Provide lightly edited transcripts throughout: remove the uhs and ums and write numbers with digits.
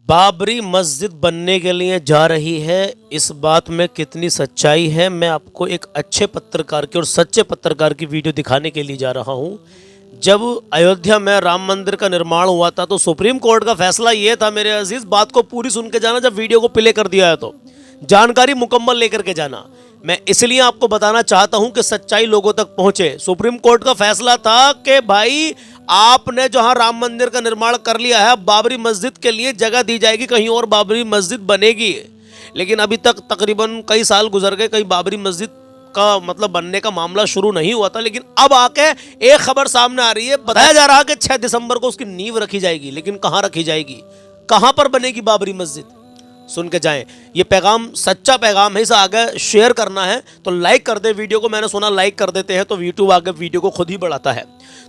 बाबरी मस्जिद बनने के लिए जा रही है, इस बात में कितनी सच्चाई है मैं आपको एक अच्छे पत्रकार की और सच्चे पत्रकार की वीडियो दिखाने के लिए जा रहा हूं। जब अयोध्या में राम मंदिर का निर्माण हुआ था तो सुप्रीम कोर्ट का फैसला ये था मेरे अजीज, बात को पूरी सुन के जाना, जब वीडियो को प्ले कर दिया है तो जानकारी मुकम्मल लेकर के जाना। मैं इसलिए आपको बताना चाहता हूं कि सच्चाई लोगों तक पहुंचे। सुप्रीम कोर्ट का फैसला था कि भाई आपने जहां राम मंदिर का निर्माण कर लिया है, बाबरी मस्जिद के लिए जगह दी जाएगी, कहीं और बाबरी मस्जिद बनेगी। लेकिन अभी तक तकरीबन कई साल गुजर गए, कहीं बाबरी मस्जिद का मतलब बनने का मामला शुरू नहीं हुआ था। लेकिन अब आके एक खबर सामने आ रही है, बताया जा रहा है कि 6 दिसंबर को उसकी नींव रखी जाएगी। लेकिन कहां रखी जाएगी, कहां पर बनेगी बाबरी मस्जिद, सुन के जाएं। ये पैगाम सच्चा पैगाम है, इसे आगे शेयर करना है तो लाइक कर दे वीडियो को। मैंने सुना लाइक कर देते हैं तो यूट्यूब आगे वीडियो को खुद ही बढ़ाता है।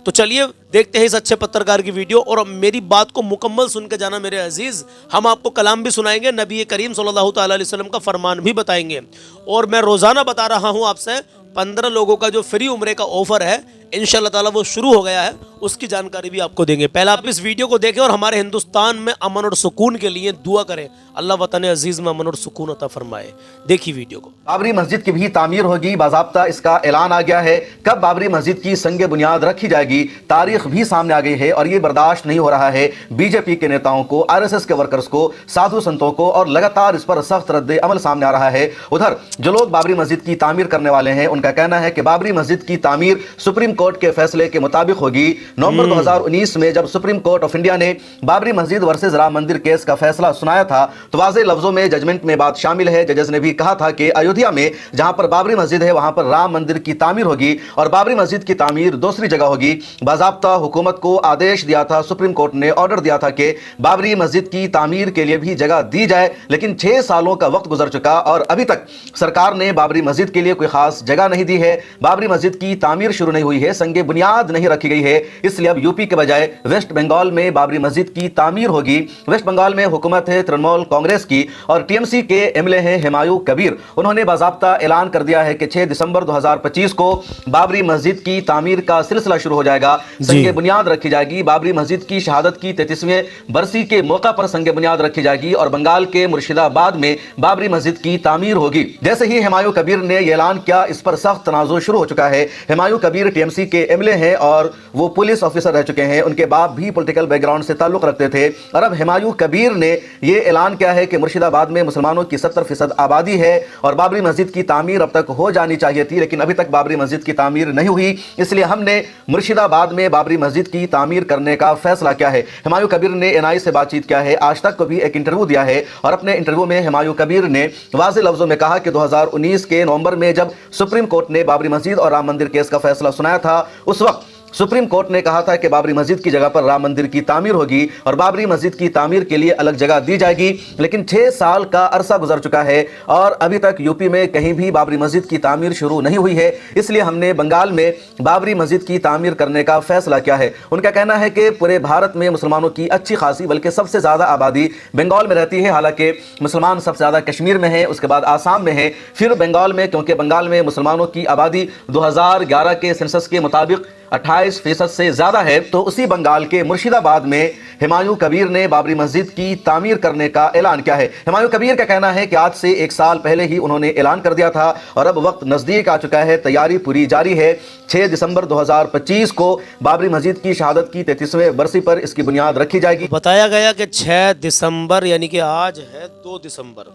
तो चलिए देखते हैं इस अच्छे पत्रकार की वीडियो, और मेरी बात को मुकम्मल सुन के जाना मेरे अजीज। हम आपको कलाम भी सुनाएंगे, नबी करीम सल्लल्लाहु अलैहि वसल्लम का फरमान भी बताएंगे। और मैं रोजाना बता रहा हूं आपसे 15 लोगों का जो फ्री उम्रे का ऑफर है, इंशाल्लाह ताला वो शुरू हो गया है, उसकी जानकारी भी आपको देंगे। पहले आप इस वीडियो को देखें और हमारे हिंदुस्तान में अमन और सुकून के लिए दुआ करें। अल्लाह वतन अजीज में अमन और सुकून अता फरमाए। देखिए वीडियो को। बाबरी मस्जिद की भी तामीर होगी, बाज़ाब्ता इसका ऐलान आ गया है। कब बाबरी मस्जिद की संग बुनियाद रखी जाएगी, तारीख भी सामने आ गई है। और ये बर्दाश्त नहीं हो रहा है बीजेपी के नेताओं को, RSS के वर्कर्स को, साधु संतों को, और लगातार इस पर सख्त रद्द अमल सामने आ रहा है। उधर जो लोग बाबरी मस्जिद की तामीर करने वाले हैं, उनका कहना है कि बाबरी मस्जिद की तामीर सुप्रीम कोर्ट के फैसले के मुताबिक होगी। नवंबर 2019 में जब सुप्रीम कोर्ट ऑफ इंडिया ने बाबरी मस्जिद वर्सेस राम मंदिर केस का फैसला सुनाया था तो वाज़ेह लफ्जों में जजमेंट में बात शामिल है। जजेस ने भी कहा था कि अयोध्या में जहां पर बाबरी मस्जिद है वहां पर राम मंदिर की तामीर होगी और बाबरी मस्जिद की तामीर दूसरी जगह होगी। बाज़ाब्ता हुकूमत को आदेश दिया था, सुप्रीम कोर्ट ने ऑर्डर दिया था कि बाबरी मस्जिद की तामीर के लिए भी जगह दी जाए। लेकिन 6 सालों का वक्त गुजर चुका और अभी तक सरकार ने बाबरी मस्जिद के लिए कोई खास जगह नहीं दी है। बाबरी मस्जिद की तामीर शुरू नहीं हुई है, संगे बुनियाद नहीं रखी गई है। इसलिए अब यूपी के बजाय वेस्ट बंगाल में बाबरी मस्जिद की तामीर होगी। वेस्ट बंगाल में हुकूमत है तृणमूल कांग्रेस की और TMC के MLA हैं हुमायूं कबीर। उन्होंने बाज़ाब्ता ऐलान कर दिया है कि 6 दिसंबर 2025 को बाबरी मस्जिद की तामीर का सिलसिला शुरू हो जाएगा, संगे बुनियाद रखी जाएगी। बाबरी मस्जिद की शहादत की 33वीं बरसी के मौका पर संगे बुनियाद रखी जाएगी और बंगाल के मुर्शिदाबाद में बाबरी मस्जिद की तामीर होगी। जैसे ही हुमायूं कबीर ने यह ऐलान किया, इस पर सख्त तनाज़ुर शुरू हो चुका है। हुमायूं कबीर TMC के MLA हैं और वो पुलिस ऑफिसर रह चुके हैं। उनके बाप भी पॉलिटिकल बैकग्राउंड से ताल्लुक रखते थे। और अब हुमायूं कबीर ने यह ऐलान किया है कि मुर्शिदाबाद में मुसलमानों की 70% आबादी है और बाबरी मस्जिद की तामीर अब तक हो जानी चाहिए थी, लेकिन अभी तक बाबरी मस्जिद की तामीर नहीं हुई। इसलिए हमने मुर्शिदाबाद में बाबरी मस्जिद की तामीर करने का फैसला किया है। हुमायूं कबीर ने NI से बातचीत किया है, आज तक को भी एक इंटरव्यू दिया है और अपने इंटरव्यू में हुमायूं कबीर ने वाज़ेह लफ्जों में कहा कि 2019 के नवंबर में जब सुप्रीम कोर्ट ने बाबरी मस्जिद और राम मंदिर केस का फैसला सुनाया था, उस वक्त सुप्रीम कोर्ट ने कहा था कि बाबरी मस्जिद की जगह पर राम मंदिर की तामीर होगी और बाबरी मस्जिद की तामीर के लिए अलग जगह दी जाएगी। लेकिन 6 साल का अरसा गुजर चुका है और अभी तक यूपी में कहीं भी बाबरी मस्जिद की तामीर शुरू नहीं हुई है। इसलिए हमने बंगाल में बाबरी मस्जिद की तामीर करने का फैसला किया है। उनका कहना है कि पूरे भारत में मुसलमानों की अच्छी खासी बल्कि सबसे ज़्यादा आबादी बंगाल में रहती है। हालांकि मुसलमान सबसे ज़्यादा कश्मीर में है, उसके बाद आसाम में है, फिर बंगाल में, क्योंकि बंगाल में मुसलमानों की आबादी 2011 के सेंसस के मुताबिक 28% से ज्यादा है। तो उसी बंगाल के मुर्शिदाबाद में हुमायूं कबीर ने बाबरी मस्जिद की तामीर करने का ऐलान किया है। हुमायूं कबीर का कहना है कि आज से 1 साल पहले ही उन्होंने ऐलान कर दिया था और अब वक्त नजदीक आ चुका है, तैयारी पूरी जारी है। 6 दिसंबर 2025 को बाबरी मस्जिद की शहादत की 33वीं बरसी पर इसकी बुनियाद रखी जाएगी। बताया गया कि 6 दिसंबर यानी कि आज है 2 दिसंबर,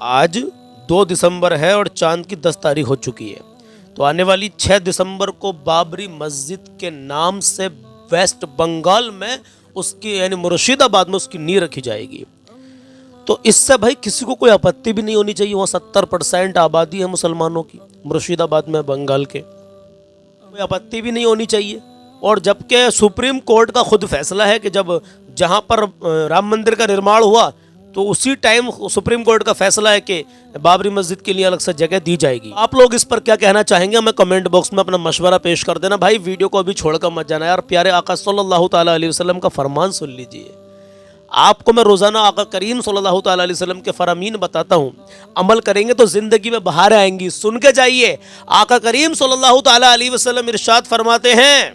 आज 2 दिसंबर है और चांद की 10 तारीख हो चुकी है। तो आने वाली 6 दिसंबर को बाबरी मस्जिद के नाम से वेस्ट बंगाल में उसकी यानी मुर्शिदाबाद में उसकी नींव रखी जाएगी। तो इससे भाई किसी को कोई आपत्ति भी नहीं होनी चाहिए। वहाँ 70% आबादी है मुसलमानों की, मुर्शिदाबाद में, बंगाल के, कोई आपत्ति भी नहीं होनी चाहिए। और जबकि सुप्रीम कोर्ट का खुद फैसला है कि जब जहाँ पर राम मंदिर का निर्माण हुआ तो उसी टाइम सुप्रीम कोर्ट का फैसला है कि बाबरी मस्जिद के लिए अलग से जगह दी जाएगी। आप लोग इस पर क्या कहना चाहेंगे, हमें कमेंट बॉक्स में अपना मशवरा पेश कर देना। भाई वीडियो को अभी छोड़कर मत जाना यार, प्यारे आका सल्लल्लाहु ताला अलैहि वसल्लम का फरमान सुन लीजिए। आपको मैं रोजाना आका करीम सल्लल्लाहु ताला अलैहि वसल्लम के फरामीन बताता हूँ, अमल करेंगे तो जिंदगी में बहार आएंगी। सुन के जाइए, आका करीम सल्लल्लाहु ताला अलैहि वसल्लम इरशाद फरमाते हैं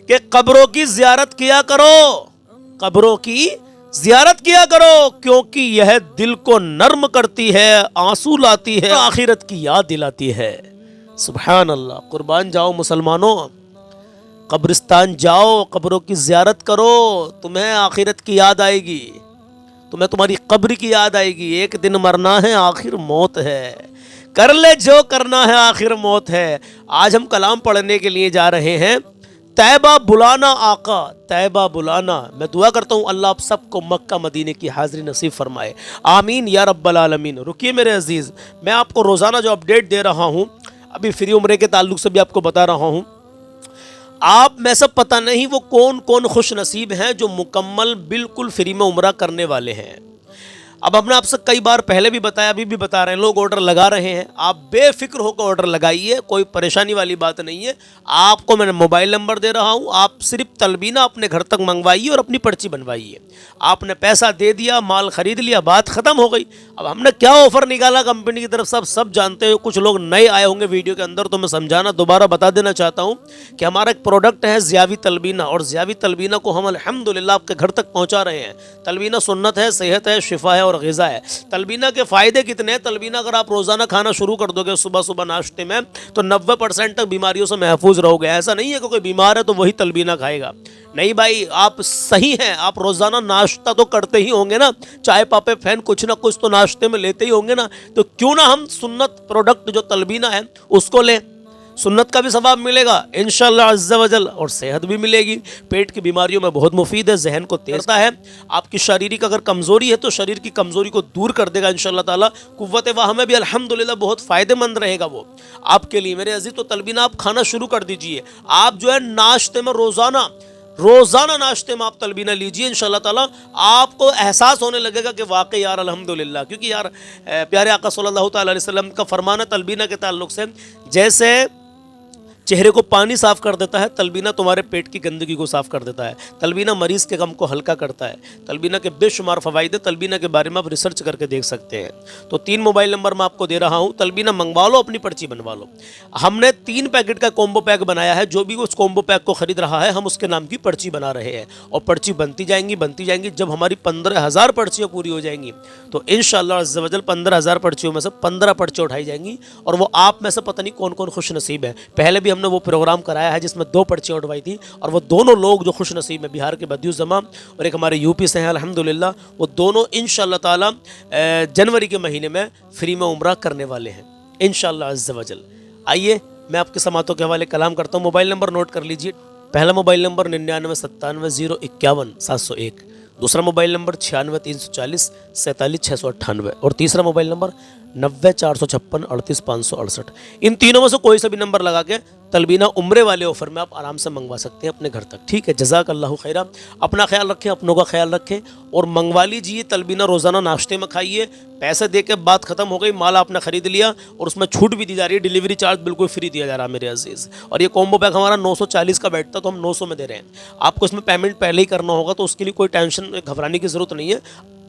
कि कब्रों की ज़ियारत किया करो, कब्रों की जियारत किया करो, क्योंकि यह दिल को नर्म करती है, आंसू लाती है, आखिरत की याद दिलाती है। सुभान अल्लाह। कुर्बान जाओ मुसलमानों, कब्रिस्तान जाओ, कब्रों की जियारत करो, तुम्हें आखिरत की याद आएगी, तुम्हें तुम्हारी कब्र की याद आएगी। एक दिन मरना है, आखिर मौत है, कर ले जो करना है, आखिर मौत है। आज हम कलाम पढ़ने के लिए जा रहे हैं, तैबा बुलाना आका, तैबा बुलाना। मैं दुआ करता हूँ अल्लाह आप सबको मक्का मदीने की हाज़िरी नसीब फरमाए, आमीन या रब्बल आलमीन। रुकिए मेरे अजीज़, मैं आपको रोज़ाना जो अपडेट दे रहा हूँ, अभी फ्री उम्रे के ताल्लुक से भी आपको बता रहा हूँ। आप में सब पता नहीं वो कौन कौन खुश नसीब हैं जो मुकम्मल बिल्कुल फ्री में उम्रा करने वाले हैं। अब हमने आपसे कई बार पहले भी बताया, अभी भी बता रहे हैं, लोग ऑर्डर लगा रहे हैं। आप बेफिक्र होकर ऑर्डर लगाइए, कोई परेशानी वाली बात नहीं है। आपको मैंने मोबाइल नंबर दे रहा हूं, आप सिर्फ तलबीना अपने घर तक मंगवाइए और अपनी पर्ची बनवाइए। आपने पैसा दे दिया, माल खरीद लिया, बात खत्म हो गई। अब हमने क्या ऑफर निकाला कंपनी की तरफ से सब जानते हो। कुछ लोग नए आए होंगे वीडियो के अंदर, तो मैं समझाना दोबारा बता देना चाहता हूँ कि हमारा एक प्रोडक्ट है ज़ियावी तलबीना, और ज़ियावी तलबीना को हम अल्हम्दुलिल्लाह आपके घर तक पहुँचा रहे हैं। तलबीना सुन्नत है, सेहत है, शिफा है और ग़िज़ा है। तलबीना के फ़ायदे कितने हैं? तलबीना अगर आप रोज़ाना खाना शुरू कर दोगे सुबह सुबह नाश्ते में, तो 90% तक बीमारियों से महफूज रहोगे। ऐसा नहीं है कि कोई बीमार है तो वही तलबीना खाएगा, नहीं भाई, आप सही हैं, आप रोज़ाना नाश्ता तो करते ही होंगे ना, चाय पापे फैन कुछ ना कुछ तो नाश्ते में लेते ही होंगे ना, तो क्यों ना हम सुन्नत प्रोडक्ट जो तलबीना है उसको लें। सुन्नत का भी सवाब मिलेगा इंशाअल्लाह अज़्ज़ा वजल, और सेहत भी मिलेगी। पेट की बीमारियों में बहुत मुफीद है, जहन को तेज करता है। आपकी शारीरिक अगर कमज़ोरी है तो शरीर की कमज़ोरी को दूर कर देगा इंशाअल्लाह ताला। कुव्वत वाह में भी अल्हम्दुलिल्लाह बहुत फ़ायदेमंद रहेगा वो आपके लिए मेरे अज़ीज़। तो तलबीना आप खाना शुरू कर दीजिए। आप जो है नाश्ते में रोज़ाना नाश्ते में आप तलबीना लीजिए, इंशाअल्लाह ताला आपको एहसास होने लगेगा कि वाकई यार अल्हम्दुलिल्लाह। क्योंकि यार प्यारे आका सल्लल्लाहु अलैहि वसल्लम का फरमान है तलबीना के ताल्लुक से, जैसे चेहरे को पानी साफ़ कर देता है, तलबीना तुम्हारे पेट की गंदगी को साफ़ कर देता है। तलबीना मरीज़ के गम को हल्का करता है। तलबीना के बेशुमार फ़वाइद, तलबीना के बारे में आप रिसर्च करके देख सकते हैं। तो 3 मोबाइल नंबर मैं आपको दे रहा हूँ, तलबीना मंगवा लो, अपनी पर्ची बनवा लो। हमने 3 पैकेट का कॉम्बो पैक बनाया है, जो भी उस कॉम्बो पैक को ख़रीद रहा है हम उसके नाम की पर्ची बना रहे हैं, और पर्ची बनती जाएंगी। जब हमारी 15,000 पर्चियाँ पूरी हो जाएंगी तो इंशाअल्लाह अज़्ज़ा वजल 15,000 पर्चियों में से 15 पर्चियाँ उठाई जाएंगी, और वो आप में से पता नहीं कौन कौन खुश नसीब है। पहले भी हमने वो प्रोग्राम कराया है जिसमें 2 पर्चियाँ उठवाई थी, और वो दोनों लोग जो खुश नसीब है, बिहार के बदियुज़्ज़मा और एक हमारे यूपी से हैं अल्हम्दुलिल्लाह, वो दोनों इंशाअल्लाह ताला जनवरी के महीने में फ्री में उम्रा करने वाले हैं इंशाअल्लाह अज़्ज़ा वजल। आइए मैं आपके समातों के हवाले कलाम करता हूँ। मोबाइल नंबर नोट कर लीजिए। पहला मोबाइल नंबर 9997051051, दूसरा मोबाइल नंबर 96 340 47 698, और तीसरा मोबाइल नंबर 90 456 38 568। इन तीनों में से कोई सा भी नंबर लगा के तलबीना उम्रे वाले ऑफर में आप आराम से मंगवा सकते हैं अपने घर तक। ठीक है, जज़ाकल्लाहु खैरा। अपना ख्याल रखें, अपनों का ख्याल रखें, और मंगवा लीजिए तलबीना। रोज़ाना नाश्ते में खाइए, पैसे दे के बात खत्म हो गई, माल आपने ख़रीद लिया और उसमें छूट भी दी जा रही है, डिलीवरी चार्ज बिल्कुल फ्री दिया जा रहा है मेरे अजीज़। और ये कॉम्बो पैक हमारा 940 का बैठता तो हम 900 में दे रहे हैं। आपको इसमें पेमेंट पहले ही करना होगा, तो उसके लिए कोई टेंशन घबराने की ज़रूरत नहीं है।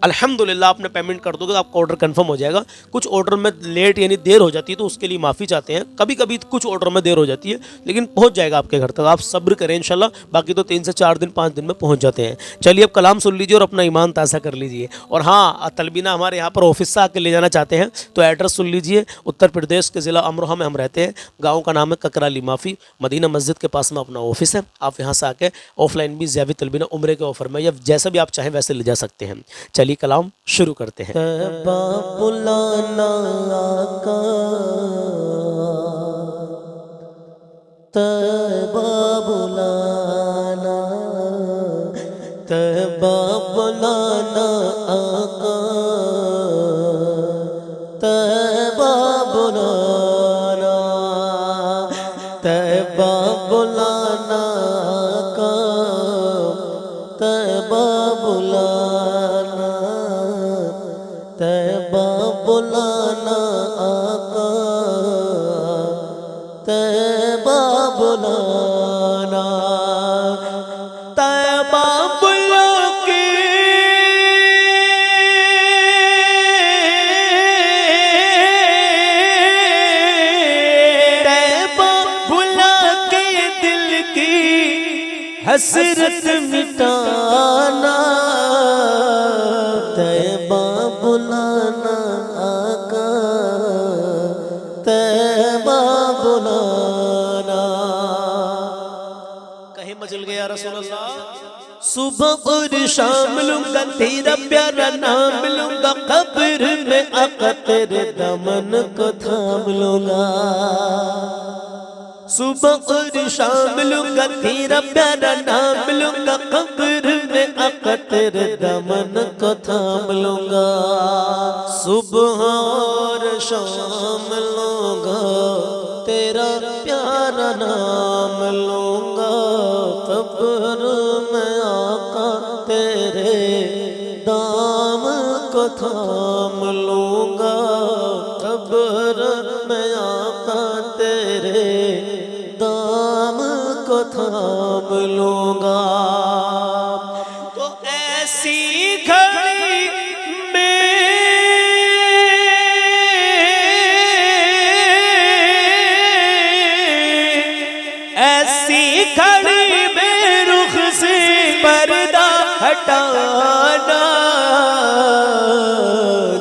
अल्हम्दुलिल्लाह आपने पेमेंट कर दोगे तो आपका ऑर्डर कंफर्म हो जाएगा। कुछ ऑर्डर में लेट यानी देर हो जाती है, तो उसके लिए माफ़ी चाहते हैं। कभी कभी कुछ ऑर्डर में देर हो जाती है, लेकिन पहुंच जाएगा आपके घर तक, आप सब्र करें इंशाल्लाह। बाकी तो 3 से 4 दिन 5 दिन में पहुंच जाते हैं। चलिए अब कलाम सुन लीजिए और अपना ईमान ताज़ा कर लीजिए। और हाँ, तलबीना हमारे यहाँ पर ऑफिस से आके ले जाना चाहते हैं तो एड्रेस सुन लीजिए। उत्तर प्रदेश के ज़िला अमरोहा में हम रहते हैं। गाँव का नाम है ककराली माफ़ी, मदीना मस्जिद के पास में अपना ऑफिस है। आप यहाँ से आके ऑफलाइन भी ज़ियावी तलबीना उम्रे के ऑफर में या जैसा भी आप चाहें वैसे ले जा सकते हैं। चलिए कलाम शुरू करते हैं। तैबा बुलाना आका, तैबा बुलाना, तैबा बुलाना आका, तैबा बुलाना, तैबा बुलाना आका, तैबा बुलाना, तैबा बुलाना आका, तैबा बुलाना, तैबा बुला के तैबा बुला के दिल की हसरत मिटाना, सुबह और शाम लूंगा तेरा प्यारा नाम लूंगा, कब्र में आका तेरे दामन को थाम लूंगा। सुबह और शाम लूंगा तेरा प्यारा नाम लूंगा, कब्र में आका तेरे दामन को थाम लूंगा। सुबह और शाम लूंगा तेरा प्यारा नाम लूंगा, कब्र में आका तेरे दाम को थाम लूंगा, कब्र में आका तेरे दाम को थाम लूंगा। तो ऐसी घड़ी में ऐसी घड़ी में रुख से पर्दा हटाना,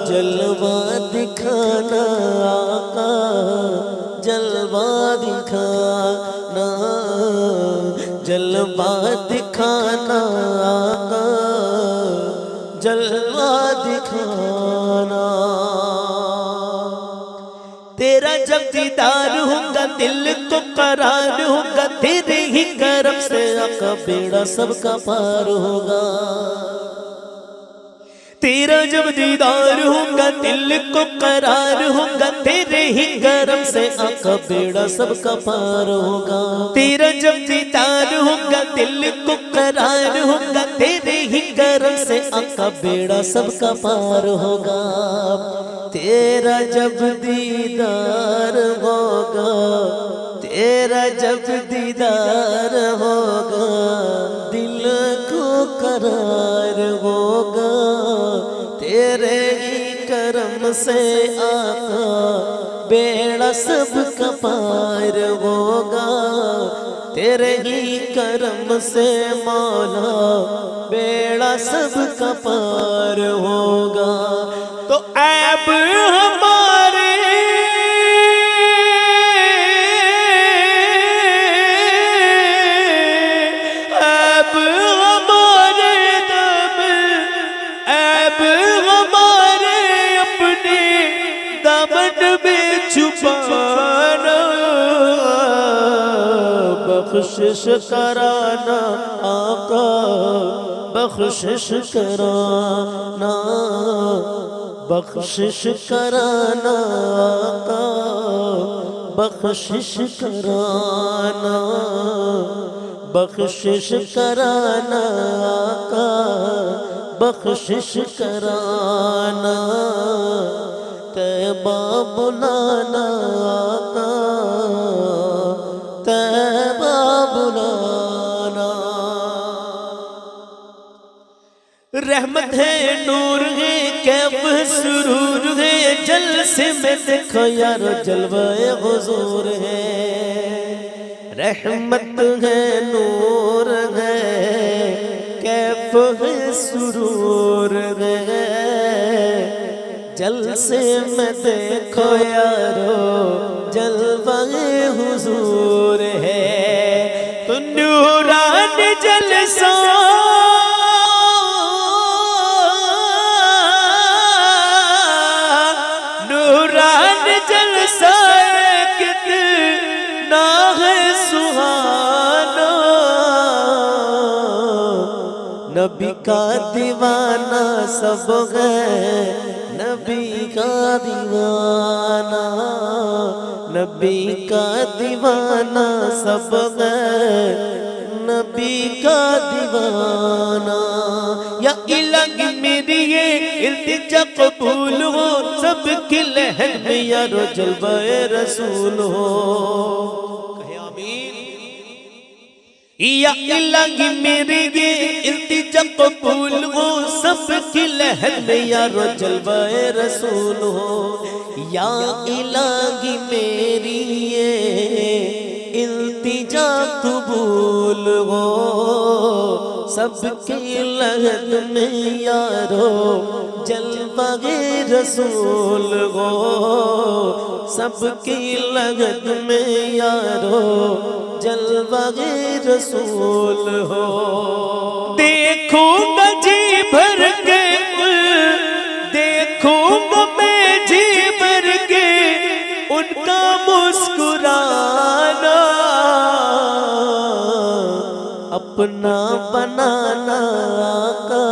जलवा दिखाना आका, जलवा दिखाना, जलवा दिखाना आका, जलवा दिखाना। तेरा जब दीदार होगा दिल को करार होगा, तेरे ही करम से आका बेड़ा सबका पार होगा। तेरा जब दीदार होगा दिल को करार होगा, तेरे ही करम से आका बेड़ा सबका पार होगा। तेरा जब दीदार होगा दिल को करार होगा, तेरे ही करम से आका बेड़ा सबका पार होगा। तेरा जब दीदार होगा, तेरा जब दीदार होगा, दिल को करार होगा, तेरे ही करम से आका बेड़ा सबका पार होगा। तेरे ही करम से मौला बेड़ा सबका पार होगा। तो ऐब हमारे ऐब हमारे दम, ऐब हमारे अपने दामन में छुपाना, बख्शिश कराना आका, बख्शिश कराना, बख्शिश कराना आका, बख्शिश कराना, बख्शिश कराना आका, बख्शिश कराना। तैबा बुलाना आका, तैबा बुलाना। रहमत है, नूर है, कैफ सुरूर है, जलसे में देखो यारो जलवाए हुजूर है। रहमत है, नूर है, कैफ है, सुरूर है, जलसे में देखो यारो जलवाए हुजूर है। तो नूरान जलसा कितना है सुहाना, नबी का दीवाना सब है, नबी का दीवाना, नबी का दीवाना सब है, नबी का दीवाना। या इलाही मेरी ये इल्तिजा कबूल हो, सबकी लहर में यारो जलवाए रसूल हो। कहे आमीन। या इलाही मेरी ये इल्तिजा कबूल हो, सबकी लहर में यारो जलवाए रसूल हो। या इलाही मेरी ये इल्तिजा कबूल हो, सबकी लगन में यारो जलवाए रसूल हो, सबकी लगन में यारो जलवाए रसूल हो। देखूंगा जी भर के, देखूंगा मैं जी भर के उनका मुस्कुराना, अपना बनाना आका,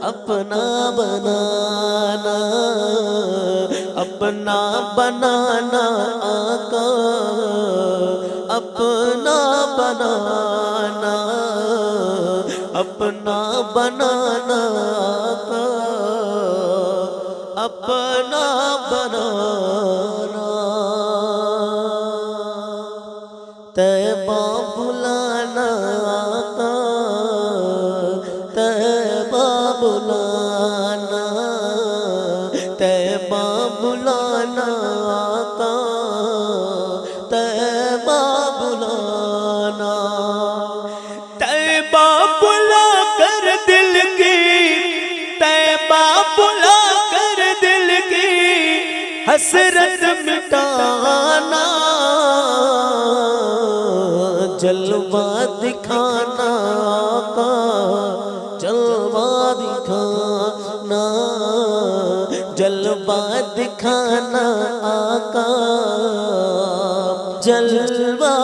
अपना बनाना, अपना बनाना आका, अपना बनाना, अपना बनाना आका, अपना बनाना। तैबा बुलाना आका, तैबा बुलाना, तैबा बुलाना आका, तैबा बुलाना। तैबा बुला कर दिल की, तैबा बुला कर दिल की हसरत मिटाना, जलवा दिखाना आका, जलवा दिखाना, जलवा दिखाना आका, जलवा